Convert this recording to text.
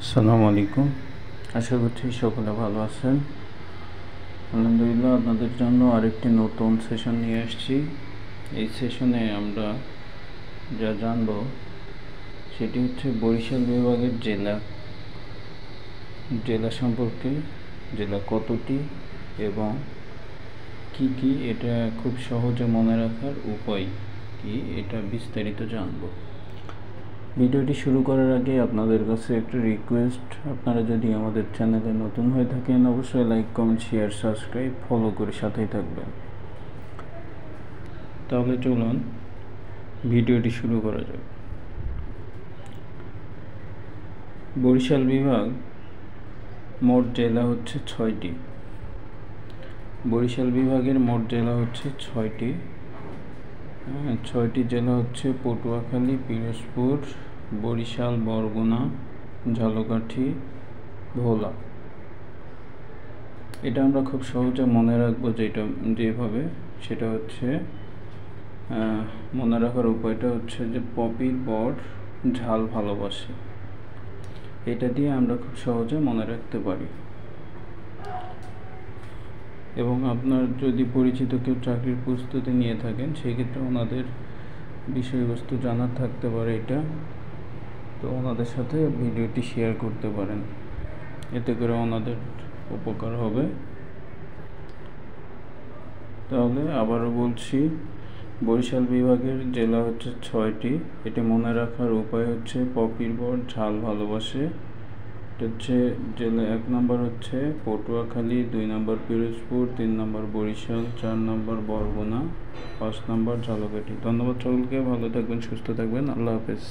আসসালামু আলাইকুম। আশা করছি সকলে ভালো আছেন। আলহামদুলিল্লাহ, আপনাদের জন্য আরেকটি নতুন সেশন নিয়ে আসছি। এই সেশনে আমরা যা জানব সেটি হচ্ছে বরিশাল বিভাগের জেলা সম্পর্কে, জেলা কতটি এবং কি কি, এটা খুব সহজে মনে রাখার উপায় কি, এটা বিস্তারিত জানব। ভিডিওটি শুরু করার আগে আপনাদের কাছে একটা রিকোয়েস্ট, আপনারা যদি আমাদের চ্যানেলে নতুন হয়ে থাকেন অবশ্যই like, comment, share, subscribe, follow করে সাথেই থাকবেন। তাহলে চলুন ভিডিওটি শুরু করা যাক। বরিশাল বিভাগ মোট জেলা হচ্ছে 6টি। বরিশাল বিভাগের মোট জেলা হচ্ছে 6টি। 6টি জেলা হচ্ছে পটুয়াখালী, পিরোজপুর, বরিশাল, বরগুনা, ঝালকাঠি, ভোলা। এটা আমরা খুব সহজে মনে রাখবো যেভাবে, সেটা হচ্ছে মনে রাখার উপায়টা হচ্ছে যে পপির বর ঝাল ভালোবাসে। এটা দিয়ে আমরা খুব সহজে মনে রাখতে পারি। এবং আপনার যদি পরিচিত কেউ চাকরির প্রস্তুতি নিয়ে থাকেন সেক্ষেত্রে ওনাদের বিষয়বস্তু জানার থাকতে পারে এটা, তো ওনাদের সাথে ভিডিওটি শেয়ার করতে পারেন, এতে করে ওনাদের উপকার হবে। তাহলে আবারও বলছি, বরিশাল বিভাগের জেলা হচ্ছে 6টি। এটি মনে রাখার উপায় হচ্ছে পপির বর ঝাল ভালোবাসে। এটা হচ্ছে জেলা 1 নম্বর হচ্ছে পটুয়াখালী, 2 নম্বর পিরোজপুর, 3 নম্বর বরিশাল, 4 নম্বর বরগুনা, 5 নম্বর ঝালকাঠি। ধন্যবাদ সকলকে, ভালো থাকবেন, সুস্থ থাকবেন, আল্লাহ হাফেজ।